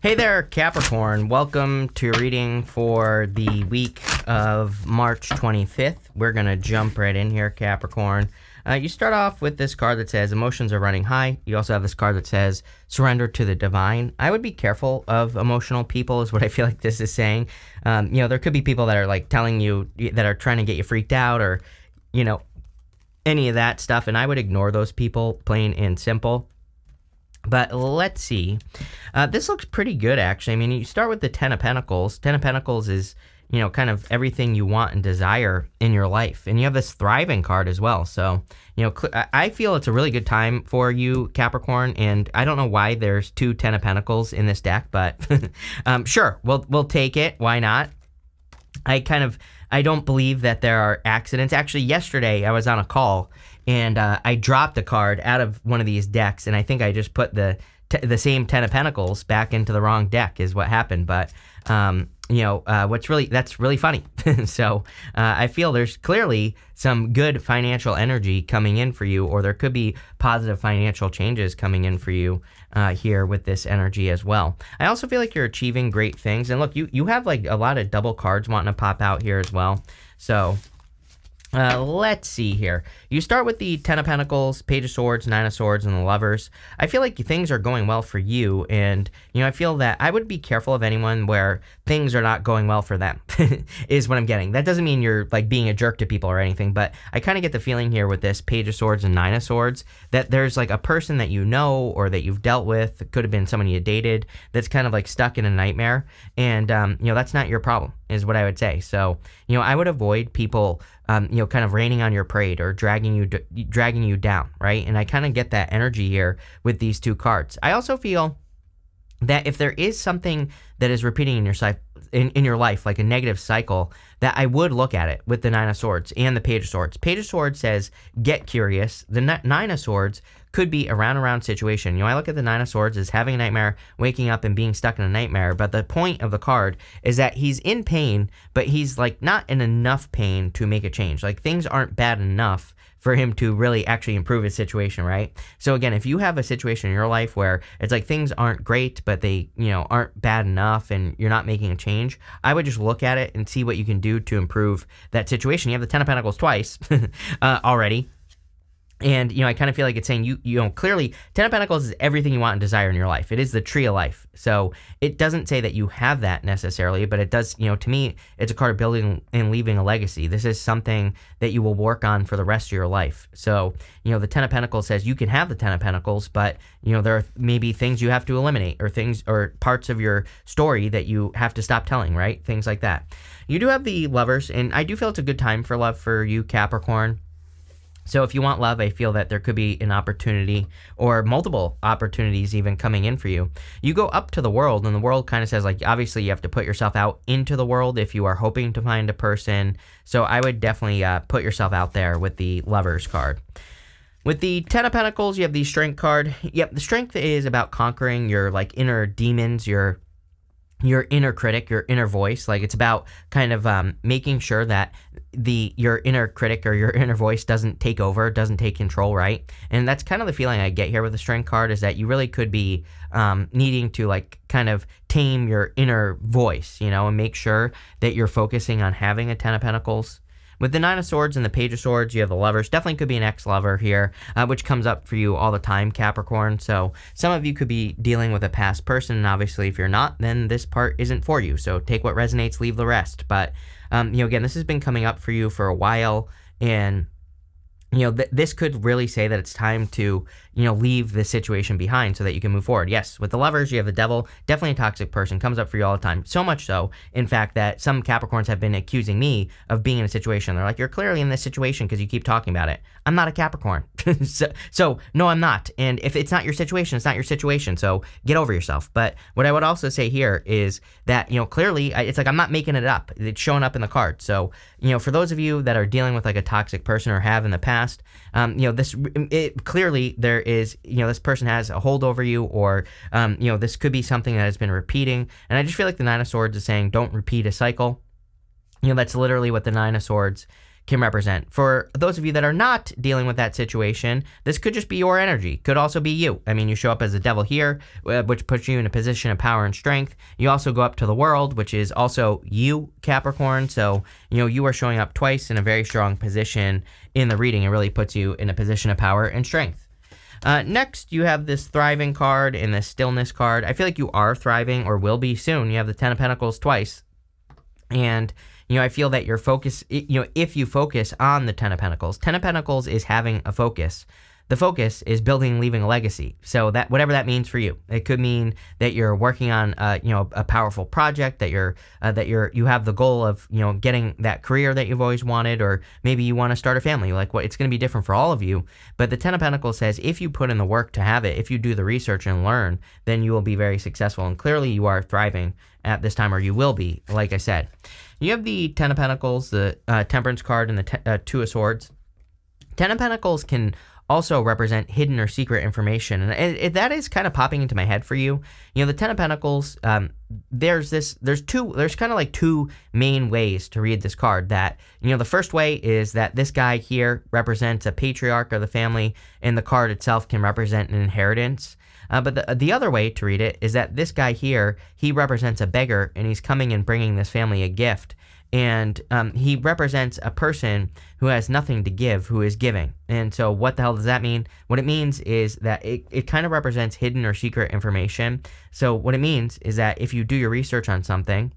Hey there, Capricorn. Welcome to your reading for the week of March 25th. We're going to jump right in here, Capricorn. You start off with this card that says emotions are running high. You also have this card that says surrender to the divine. I would be careful of emotional people is what I feel like this is saying. There could be people that are like telling you that are trying to get you freaked out or, any of that stuff. And I would ignore those people, plain and simple. But let's see. This looks pretty good, actually. I mean, you start with the Ten of Pentacles. Ten of Pentacles is, kind of everything you want and desire in your life. And you have this thriving card as well. So, I feel it's a really good time for you, Capricorn. And I don't know why there's two Ten of Pentacles in this deck, but sure, we'll take it. Why not? I don't believe that there are accidents. Actually, yesterday I was on a call and I dropped a card out of one of these decks, and I think I just put the same Ten of Pentacles back into the wrong deck is what happened. But that's really funny. So I feel there's clearly some good financial energy coming in for you, or there could be positive financial changes coming in for you here with this energy as well. I also feel like you're achieving great things. And look, you have like a lot of double cards wanting to pop out here as well. So let's see here. You start with the Ten of Pentacles, Page of Swords, Nine of Swords, and the Lovers. I feel like things are going well for you, and I feel that I would be careful of anyone where things are not going well for them, is what I'm getting. That doesn't mean you're like being a jerk to people or anything, but I kind of get the feeling here with this Page of Swords and Nine of Swords that there's like a person that you know or that you've dealt with, it could have been someone you dated, that's kind of like stuck in a nightmare, and that's not your problem, is what I would say. So I would avoid people kind of raining on your parade or dragging you down, right? And I kind of get that energy here with these two cards. I also feel that if there is something that is repeating in your life, like a negative cycle, that I would look at it with the Nine of Swords and the Page of Swords. Page of Swords says, get curious. The Nine of Swords could be a round situation. I look at the Nine of Swords as having a nightmare, waking up and being stuck in a nightmare, but the point of the card is that he's in pain, but he's like not in enough pain to make a change. Like things aren't bad enough for him to really actually improve his situation, right? So again, if you have a situation in your life where it's like things aren't great, but they, aren't bad enough and you're not making a change, I would just look at it and see what you can do to improve that situation. You have the Ten of Pentacles twice already. And, I kind of feel like it's saying, clearly, Ten of Pentacles is everything you want and desire in your life. It is the tree of life. So it doesn't say that you have that necessarily, but it does, to me, it's a card of building and leaving a legacy. This is something that you will work on for the rest of your life. So, the Ten of Pentacles says you can have the Ten of Pentacles, but, there are maybe things you have to eliminate or parts of your story that you have to stop telling, right? Things like that. You do have the Lovers, and I do feel it's a good time for love for you, Capricorn. So if you want love, I feel that there could be an opportunity or multiple opportunities even coming in for you. You go up to the world, and the world kind of says, like, obviously you have to put yourself out into the world if you are hoping to find a person. So I would definitely put yourself out there with the Lovers card. With the Ten of Pentacles, you have the Strength card. Yep, the Strength is about conquering your, like, inner demons, your inner critic, your inner voice. Like it's about kind of making sure that your inner critic or your inner voice doesn't take over, doesn't take control, right? And that's kind of the feeling I get here with the Strength card, is that you really could be needing to like kind of tame your inner voice, and make sure that you're focusing on having a Ten of Pentacles. With the Nine of Swords and the Page of Swords, you have the Lovers. Definitely could be an ex-lover here, which comes up for you all the time, Capricorn. So some of you could be dealing with a past person, and obviously if you're not, then this part isn't for you. So take what resonates, leave the rest. But, again, this has been coming up for you for a while, and this could really say that it's time to, leave this situation behind so that you can move forward. Yes, with the Lovers, you have the Devil, definitely a toxic person, comes up for you all the time. So much so, in fact, that some Capricorns have been accusing me of being in a situation. They're like, you're clearly in this situation because you keep talking about it. I'm not a Capricorn. so, no, I'm not. And if it's not your situation, it's not your situation. So get over yourself. But what I would also say here is that, clearly, it's like I'm not making it up. It's showing up in the card. So, for those of you that are dealing with like a toxic person or have in the past, clearly there is, this person has a hold over you, or, this could be something that has been repeating. And I just feel like the Nine of Swords is saying, don't repeat a cycle. That's literally what the Nine of Swords can represent. For those of you that are not dealing with that situation, this could just be your energy. Could also be you. I mean, you show up as a devil here, which puts you in a position of power and strength. You also go up to the world, which is also you, Capricorn. So, you are showing up twice in a very strong position in the reading. It really puts you in a position of power and strength. Next, you have this thriving card and this stillness card. I feel like you are thriving or will be soon. You have the Ten of Pentacles twice. And, I feel that your focus, if you focus on the Ten of Pentacles is having a focus. The focus is building and leaving a legacy. So that whatever that means for you, it could mean that you're working on, a powerful project, that you have the goal of, getting that career that you've always wanted, or maybe you want to start a family. It's going to be different for all of you. But the Ten of Pentacles says if you put in the work to have it, if you do the research and learn, then you will be very successful. And clearly you are thriving at this time, or you will be, like I said. You have the Ten of Pentacles, the Temperance card, and the Two of Swords. Ten of Pentacles can also represent hidden or secret information. And that is kind of popping into my head for you. The Ten of Pentacles, there's kind of like two main ways to read this card. That, the first way is that this guy here represents a patriarch of the family, and the card itself can represent an inheritance. But the other way to read it is that this guy here, he represents a beggar, and he's coming and bringing this family a gift. And he represents a person who has nothing to give, who is giving. And so what the hell does that mean? What it means is that it kind of represents hidden or secret information. So what it means is that if you do your research on something,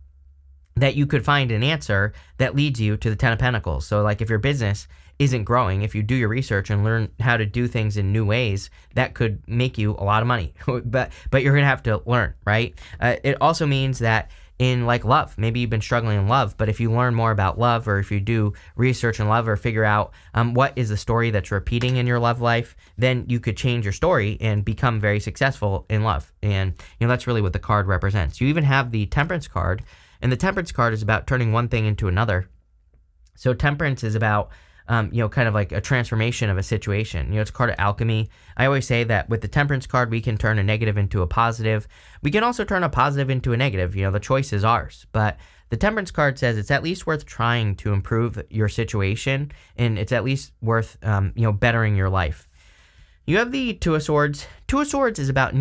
that you could find an answer that leads you to the Ten of Pentacles. So like if your business isn't growing, if you do your research and learn how to do things in new ways, that could make you a lot of money. but you're going to have to learn, right? It also means that in love, maybe you've been struggling in love, but if you learn more about love, or if you do research in love, or figure out what is the story that's repeating in your love life, then you could change your story and become very successful in love. And that's really what the card represents. You even have the Temperance card, and the Temperance card is about turning one thing into another. So Temperance is about kind of like a transformation of a situation. It's a card of alchemy. I always say that with the Temperance card, we can turn a negative into a positive. We can also turn a positive into a negative. The choice is ours. But the Temperance card says it's at least worth trying to improve your situation, and it's at least worth, bettering your life. You have the Two of Swords. Two of Swords is about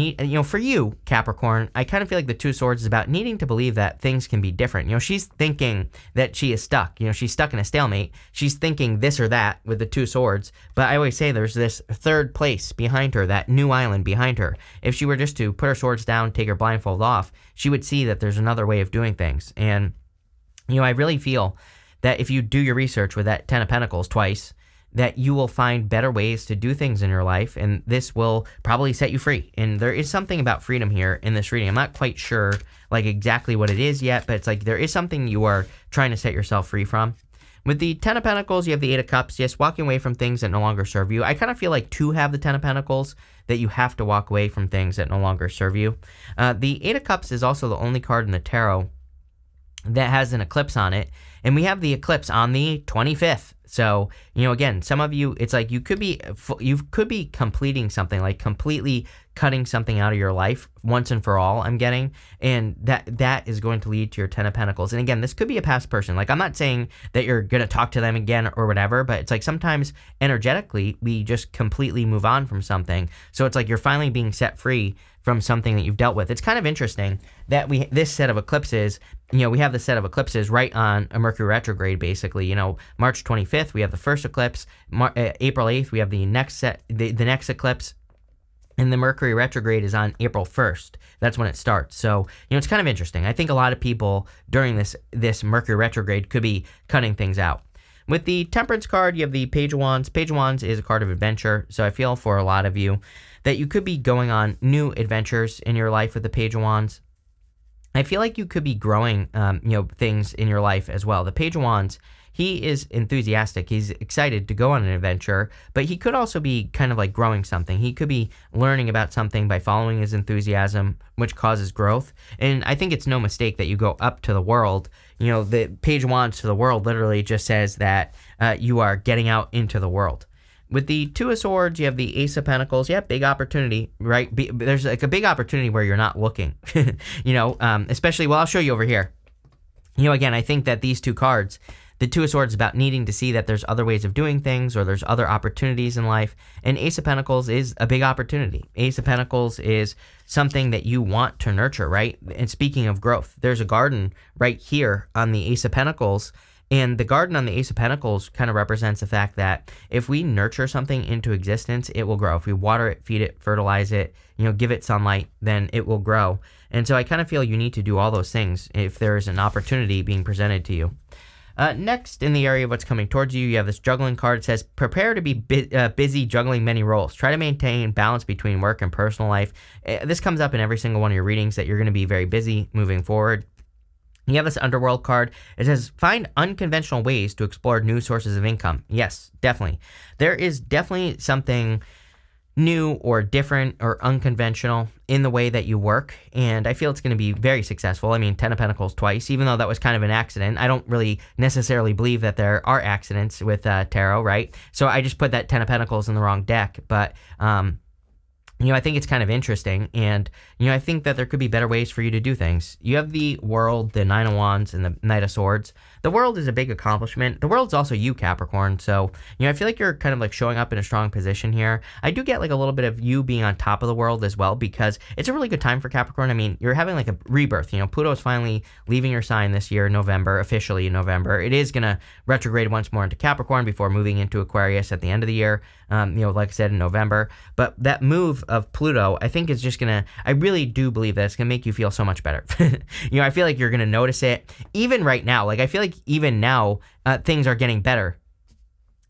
for you, Capricorn, I kind of feel like the Two of Swords is about needing to believe that things can be different. She's thinking that she is stuck. She's stuck in a stalemate. She's thinking this or that with the Two of Swords. But I always say there's this third place behind her, that new island behind her. If she were just to put her swords down, take her blindfold off, she would see that there's another way of doing things. And, I really feel that if you do your research with that Ten of Pentacles twice, that you will find better ways to do things in your life, and this will probably set you free. And there is something about freedom here in this reading. I'm not quite sure exactly what it is yet, but it's there is something you are trying to set yourself free from. With the Ten of Pentacles, you have the Eight of Cups. Yes, walking away from things that no longer serve you. I kind of feel like to have the Ten of Pentacles, that you have to walk away from things that no longer serve you. The Eight of Cups is also the only card in the tarot that has an eclipse on it, and we have the eclipse on the 25th. So, again, some of you, it's like you could be completing something, completely cutting something out of your life once and for all, I'm getting, and that is going to lead to your Ten of Pentacles. And again, this could be a past person. I'm not saying that you're going to talk to them again or whatever, but it's sometimes energetically we just completely move on from something. So it's you're finally being set free from something that you've dealt with. It's kind of interesting that this set of eclipses, we have the set of eclipses right on a Mercury retrograde, basically. March 25th, we have the first eclipse. April 8th, we have the next next eclipse. And the Mercury retrograde is on April 1st. That's when it starts. So, it's kind of interesting. I think a lot of people during this Mercury retrograde could be cutting things out. With the Temperance card, you have the Page of Wands. Page of Wands is a card of adventure. So I feel for a lot of you that you could be going on new adventures in your life with the Page of Wands. I feel like you could be growing, things in your life as well. The Page of Wands, he is enthusiastic. He's excited to go on an adventure, but he could also be kind of growing something. He could be learning about something by following his enthusiasm, which causes growth. And I think it's no mistake that you go up to the world. The Page of Wands to the world literally just says that you are getting out into the world. With the Two of Swords, you have the Ace of Pentacles. Yeah, big opportunity, right? There's a big opportunity where you're not looking, especially, well, I'll show you over here. Again, I think that these two cards, The Two of Swords is about needing to see that there's other ways of doing things or there's other opportunities in life. And Ace of Pentacles is a big opportunity. Ace of Pentacles is something that you want to nurture, right? And speaking of growth, there's a garden right here on the Ace of Pentacles. And the garden on the Ace of Pentacles kind of represents the fact that if we nurture something into existence, it will grow. If we water it, feed it, fertilize it, give it sunlight, then it will grow. And so I kind of feel you need to do all those things if there's an opportunity being presented to you. Next, in the area of what's coming towards you, you have this juggling card. It says, prepare to be busy juggling many roles. Try to maintain balance between work and personal life. This comes up in every single one of your readings that you're going to be very busy moving forward. You have this underworld card. It says, find unconventional ways to explore new sources of income. Yes, definitely. There is definitely something new or different or unconventional in the way that you work, and I feel it's going to be very successful. I mean, Ten of Pentacles twice, even though that was kind of an accident. I don't really necessarily believe that there are accidents with tarot, right? So I just put that Ten of Pentacles in the wrong deck, but I think it's kind of interesting, and, I think that there could be better ways for you to do things. You have the World, the Nine of Wands, and the Knight of Swords. The World is a big accomplishment. The World's also you, Capricorn, so, I feel like you're kind of like showing up in a strong position here. I do get like a little bit of you being on top of the world as well, because it's a really good time for Capricorn. I mean, you're having like a rebirth. Pluto is finally leaving your sign this year, November, officially in November. It is going to retrograde once more into Capricorn before moving into Aquarius at the end of the year, like I said, in November. But that move of Pluto, I think is just going to, I really do believe that it's going to make you feel so much better. I feel like you're going to notice it even right now. Like, I feel like even now, things are getting better,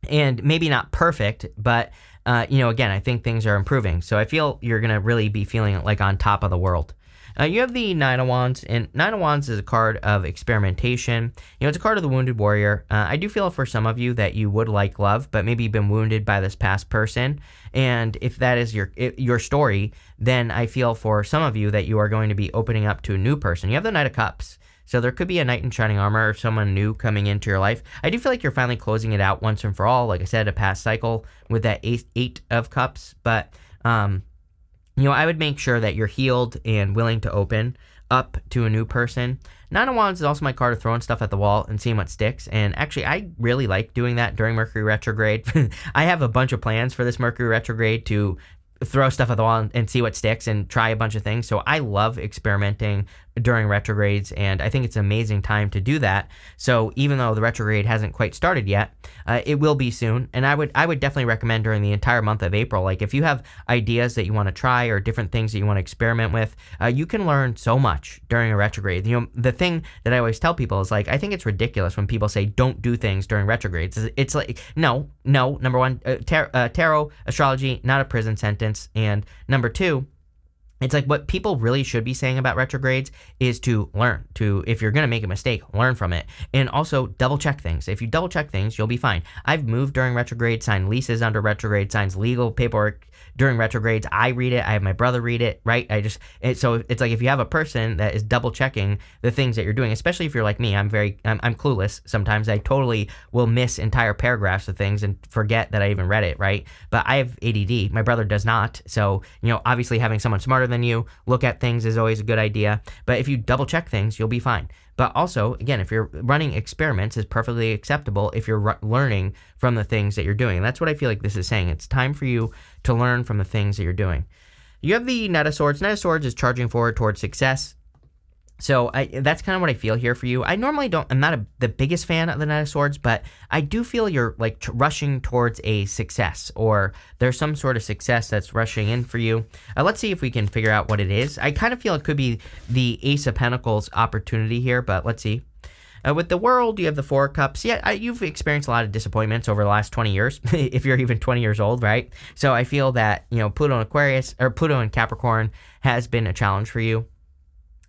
and maybe not perfect, but, again, I think things are improving. So I feel you're going to really be feeling like on top of the world. You have the Nine of Wands, and Nine of Wands is a card of experimentation. It's a card of the wounded warrior. I do feel for some of you that you would like love, but maybe you've been wounded by this past person. And if that is your story, then I feel for some of you that you are going to be opening up to a new person. You have the Knight of Cups. So there could be a knight in shining armor or someone new coming into your life. I do feel like you're finally closing it out once and for all. Like I said, a past cycle with that Eight of Cups. But, I would make sure that you're healed and willing to open up to a new person. Nine of Wands is also my card of throwing stuff at the wall and seeing what sticks. And actually, I really like doing that during Mercury retrograde. I have a bunch of plans for this Mercury retrograde to throw stuff at the wall and see what sticks and try a bunch of things. So I love experimenting during retrogrades, and I think it's an amazing time to do that. So even though the retrograde hasn't quite started yet, it will be soon. And I would definitely recommend during the entire month of April, like if you have ideas that you want to try or different things that you want to experiment with, you can learn so much during a retrograde. The thing that I always tell people is like, I think it's ridiculous when people say don't do things during retrogrades. It's like, no, number one, tarot, astrology, not a prison sentence. And number two, it's like what people really should be saying about retrogrades is to learn, if you're going to make a mistake, learn from it. And also double check things. If you double check things, you'll be fine. I've moved during retrograde, signed leases under retrograde, signs legal paperwork during retrogrades. I read it. I have my brother read it, right? So it's like if you have a person that is double checking the things that you're doing, especially if you're like me, I'm clueless. Sometimes I totally will miss entire paragraphs of things and forget that I even read it, right? But I have ADD. My brother does not. So, obviously having someone smarter than you look at things is always a good idea. But if you double check things, you'll be fine. But also, again, if you're running experiments, is perfectly acceptable if you're learning from the things that you're doing. And that's what I feel like this is saying. It's time for you to learn from the things that you're doing. You have the Knight of Swords. Knight of Swords is charging forward towards success. So that's kind of what I feel here for you. I normally I'm not the biggest fan of the Knight of Swords, but I do feel you're like rushing towards a success, or there's some sort of success that's rushing in for you. Let's see if we can figure out what it is. I kind of feel it could be the Ace of Pentacles opportunity here, but let's see. With the World, you have the Four of Cups. Yeah, you've experienced a lot of disappointments over the last 20 years, if you're even 20 years old, right? So I feel that, Pluto in Aquarius, or Pluto in Capricorn has been a challenge for you.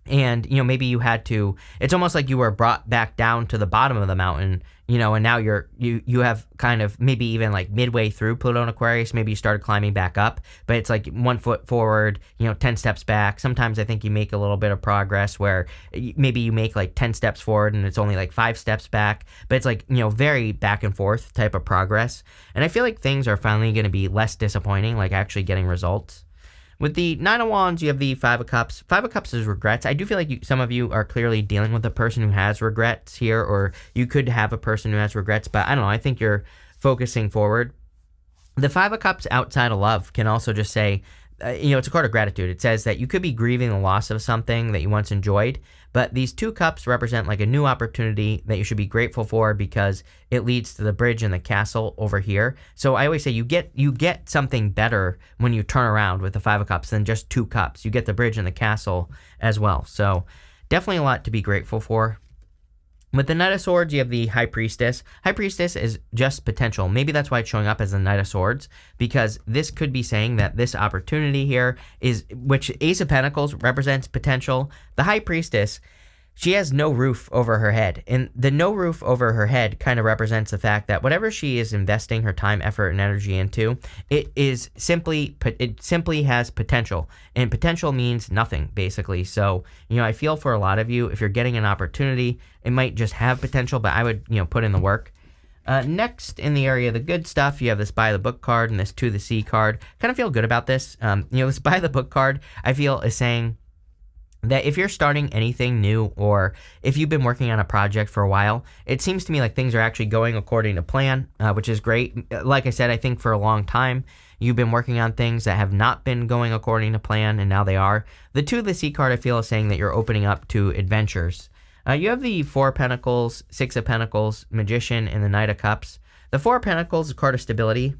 And, maybe you had to, it's almost like you were brought back down to the bottom of the mountain, and now you have kind of maybe even like midway through Pluto and Aquarius, maybe you started climbing back up, but it's like 1 foot forward, 10 steps back. Sometimes I think you make a little bit of progress where maybe you make like 10 steps forward and it's only like 5 steps back, but it's like, very back and forth type of progress. And I feel like things are finally going to be less disappointing, like actually getting results. With the Nine of Wands, you have the Five of Cups. Five of Cups is regrets. I do feel like some of you are clearly dealing with a person who has regrets here, or you could have a person who has regrets, but I don't know. I think you're focusing forward. The Five of Cups outside of love can also just say, it's a card of gratitude. It says that you could be grieving the loss of something that you once enjoyed, but these two cups represent like a new opportunity that you should be grateful for because it leads to the bridge and the castle over here. So I always say you get something better when you turn around with the Five of Cups than just two cups. You get the bridge and the castle as well. So definitely a lot to be grateful for. With the Knight of Swords, you have the High Priestess. High Priestess is just potential. Maybe that's why it's showing up as the Knight of Swords, because this could be saying that this opportunity here is, which Ace of Pentacles represents potential. The High Priestess, she has no roof over her head. And the no roof over her head kind of represents the fact that whatever she is investing her time, effort, and energy into, it simply has potential. And potential means nothing, basically. So, I feel for a lot of you, if you're getting an opportunity, it might just have potential, but I would, put in the work. Next, in the area of the good stuff, you have this By the Book card and this To the Sea card. Kind of feel good about this. This By the Book card, I feel, is saying that if you're starting anything new, or if you've been working on a project for a while, it seems to me like things are actually going according to plan, which is great. Like I said, I think for a long time, you've been working on things that have not been going according to plan, and now they are. The To the Sea card, I feel, is saying that you're opening up to adventures. You have the Four of Pentacles, Six of Pentacles, Magician, and the Knight of Cups. The Four of Pentacles is a card of stability.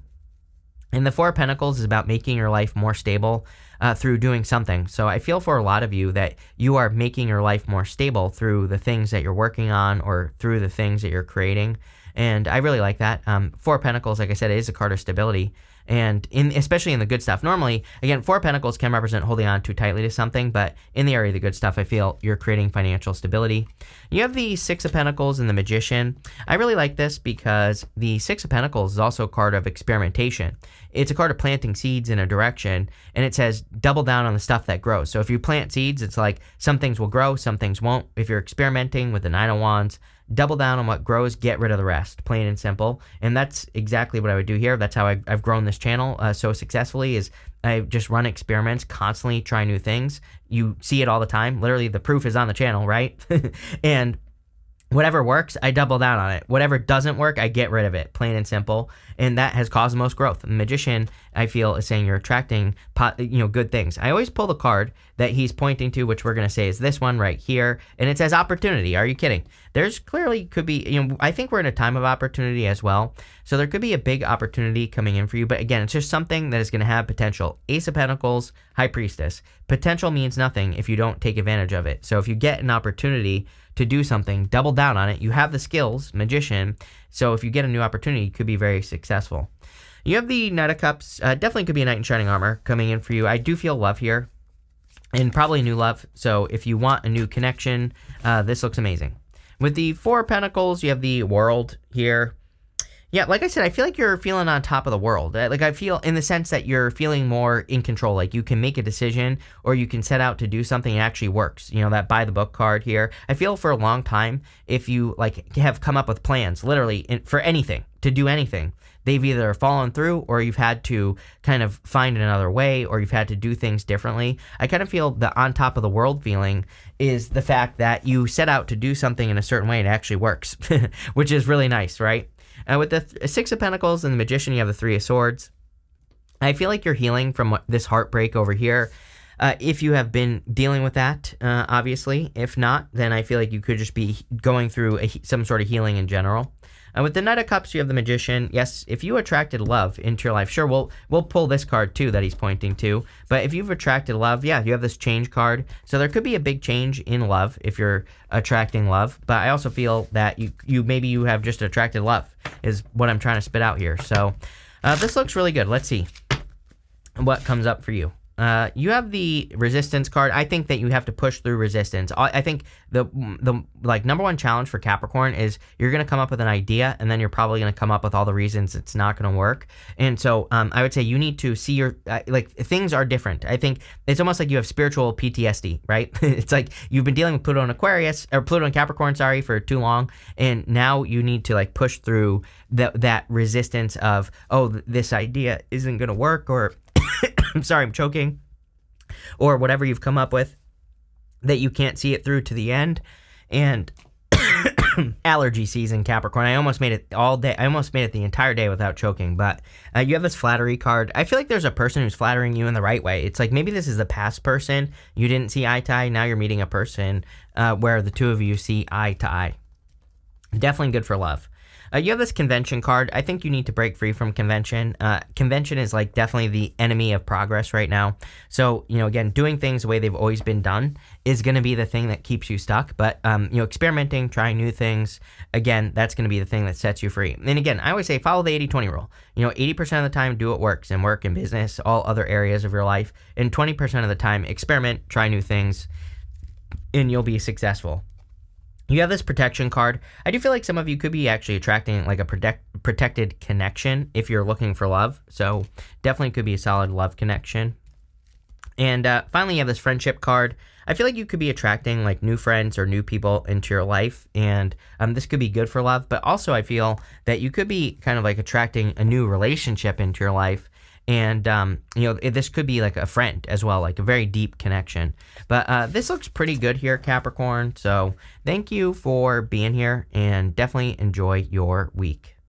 And the Four of Pentacles is about making your life more stable through doing something. So I feel for a lot of you that you are making your life more stable through the things that you're working on or through the things that you're creating. And I really like that. Four of Pentacles, like I said, is a card of stability. And especially in the good stuff. Normally, again, Four of Pentacles can represent holding on too tightly to something, but in the area of the good stuff, I feel you're creating financial stability. You have the Six of Pentacles and the Magician. I really like this because the Six of Pentacles is also a card of experimentation. It's a card of planting seeds in a direction, and it says double down on the stuff that grows. So if you plant seeds, it's like some things will grow, some things won't. If you're experimenting with the Nine of Wands, double down on what grows, get rid of the rest, plain and simple. And that's exactly what I would do here. That's how I've grown this channel so successfully, is I just run experiments, constantly try new things. You see it all the time. Literally, the proof is on the channel, right? And whatever works, I double down on it. Whatever doesn't work, I get rid of it, plain and simple. And that has caused the most growth. The Magician, I feel, is saying you're attracting, good things. I always pull the card that he's pointing to, which we're going to say is this one right here. And it says opportunity. Are you kidding? There's clearly could be, I think we're in a time of opportunity as well. So there could be a big opportunity coming in for you. But again, it's just something that is going to have potential. Ace of Pentacles, High Priestess. Potential means nothing if you don't take advantage of it. So if you get an opportunity to do something, double down on it. You have the skills, Magician. So if you get a new opportunity, you could be very successful. You have the Knight of Cups. Definitely could be a Knight in Shining Armor coming in for you. I do feel love here, and probably new love. So if you want a new connection, this looks amazing. With the Four of Pentacles, you have the World here. Yeah, like I said, I feel like you're feeling on top of the world. Like I feel in the sense that you're feeling more in control. Like you can make a decision, or you can set out to do something and it actually works. That By the Book card here. I feel for a long time, if you have come up with plans, literally for anything, to do anything, they've either fallen through, or you've had to kind of find another way, or you've had to do things differently. I kind of feel the on top of the world feeling is the fact that you set out to do something in a certain way and it actually works, which is really nice, right? With the Six of Pentacles and the Magician, you have the Three of Swords. I feel like you're healing from this heartbreak over here. If you have been dealing with that, obviously. If not, then I feel like you could just be going through some sort of healing in general. With the Knight of Cups, you have the Magician. Yes, if you attracted love into your life, sure, we'll pull this card too that he's pointing to. But if you've attracted love, yeah, you have this change card. So there could be a big change in love if you're attracting love. But I also feel that maybe you have just attracted love is what I'm trying to spit out here. So this looks really good. Let's see what comes up for you. You have the Resistance card. I think that you have to push through resistance. I think the number one challenge for Capricorn is you're going to come up with an idea, and then you're probably going to come up with all the reasons it's not going to work. And so I would say you need to see your things are different. I think it's almost like you have spiritual PTSD, right? It's like you've been dealing with Pluto and Aquarius, or Pluto and Capricorn, sorry, for too long, and now you need to push through that resistance of, oh, this idea isn't going to work, or I'm sorry, I'm choking. or whatever you've come up with, that you can't see it through to the end. And allergy season, Capricorn. I almost made it all day. I almost made it the entire day without choking. But you have this flattery card. I feel like there's a person who's flattering you in the right way. It's like maybe this is the past person. You didn't see eye to eye. Now you're meeting a person where the two of you see eye to eye. Definitely good for love. You have this convention card. I think you need to break free from convention. Convention is like definitely the enemy of progress right now. So, again, doing things the way they've always been done is going to be the thing that keeps you stuck. But, experimenting, trying new things, again, that's going to be the thing that sets you free. And again, I always say follow the 80-20 rule. 80% of the time, do what works in work and business, all other areas of your life. And 20% of the time, experiment, try new things, and you'll be successful. You have this protection card. I do feel like some of you could be actually attracting like a protected connection if you're looking for love. So definitely could be a solid love connection. And finally, you have this friendship card. I feel like you could be attracting like new friends or new people into your life. And this could be good for love. But also I feel that you could be kind of like attracting a new relationship into your life. And, this could be like a friend as well, like a very deep connection. But this looks pretty good here, Capricorn. So thank you for being here and definitely enjoy your week.